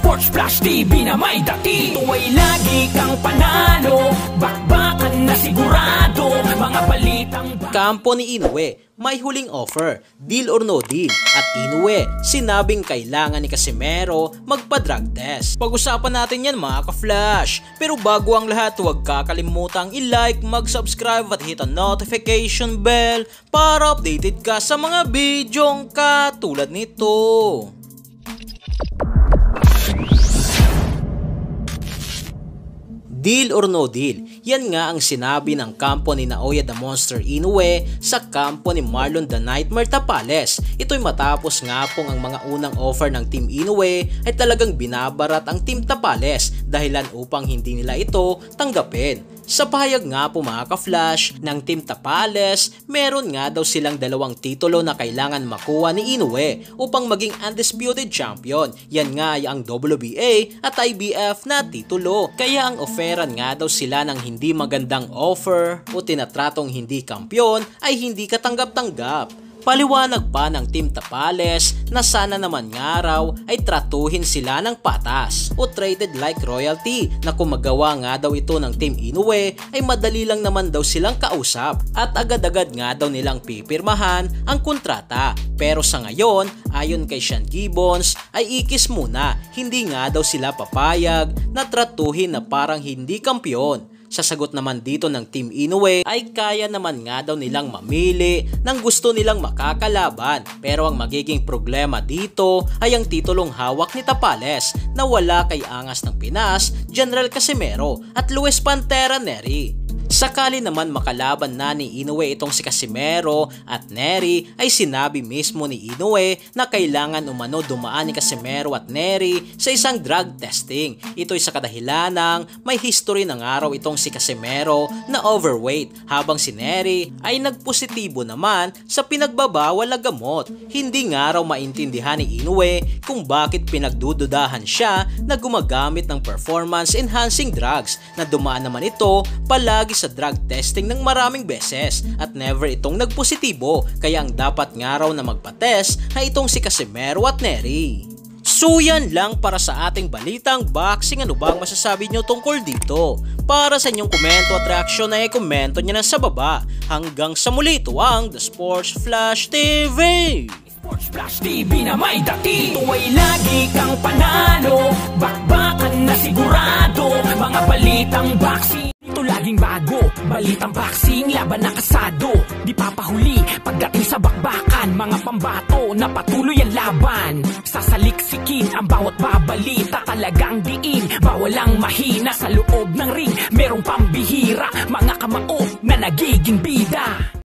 Sports Flash TV na may dati. Ito ay lagi kang panalo, bakbakan na sigurado, mga balitang kampo ni Inoue, may huling offer, deal or no deal. At Inoue, sinabing kailangan ni Casimero magpa-drug test. Pag-usapan natin yan mga ka-flash. Pero bago ang lahat, huwag kakalimutang i-like, mag-subscribe at hit ang notification bell para updated ka sa mga bidyong katulad nito. Deal or no deal, yan nga ang sinabi ng kampo ni Naoya the Monster Inoue sa kampo ni Marlon the Nightmare Tapales. Ito'y matapos nga pong ang mga unang offer ng Team Inoue ay talagang binabarat ang Team Tapales dahilan upang hindi nila ito tanggapin. Sa pahayag nga po mga ka-flash ng Team Tapales, meron nga daw silang dalawang titulo na kailangan makuha ni Inoue upang maging undisputed champion. Yan nga ay ang WBA at IBF na titulo. Kaya ang offeran nga daw sila ng hindi magandang offer o tinatratong hindi kampiyon ay hindi katanggap-tanggap. Paliwanag pa ng Team Tapales na sana naman nga raw ay tratuhin sila ng patas o treated like royalty, na kung magawa nga daw ito ng Team Inoue ay madali lang naman daw silang kausap at agad-agad nga daw nilang pipirmahan ang kontrata. Pero sa ngayon, ayon kay Sean Gibbons ay ikis muna, hindi nga daw sila papayag na tratuhin na parang hindi kampiyon. Sa sagot naman dito ng Team Inoue ay kaya naman nga daw nilang mamili ng gusto nilang makakalaban, pero ang magiging problema dito ay ang titulong hawak ni Tapales na wala kay Angas ng Pinas, General Casimero at Luis Pantera Nery. Sakali naman makalaban na ni Inoue itong si Casimero at Nery ay sinabi mismo ni Inoue na kailangan umano dumaan ni Casimero at Nery sa isang drug testing. Ito'y sa kadahilanang may history ng araw itong si Casimero na overweight, habang si Nery ay nagpositibo naman sa pinagbabawal na gamot. Hindi nga raw maintindihan ni Inoue kung bakit pinagdududahan siya na gumagamit ng performance enhancing drugs, na dumaan naman ito palagi sa drug testing ng maraming beses at never itong nagpositibo, kaya ang dapat nga raw na magpa-test ay itong si Casimero at Nery. So yan lang para sa ating balitang boxing. Ano ba ang masasabi nyo tungkol dito? Para sa inyong komento at reaksyon ay komento nyo na sa baba. Hanggang sa muli, ito ang The Sports Flash TV. Sports Flash TV na may dati. Ito ay lagi kang panalo, bakbakan na sigurado, mga balitang boxing. Ito laging bago, balitang boxing, laban na kasado. Di papahuli pagdating sa bakbakan, mga pambato na patuloy ang laban. Sasaliksikin ang bawat babalita, talagang diin, bawal ang mahina. Sa loob ng ring, merong pambihira, mga kamao na nagiging bida.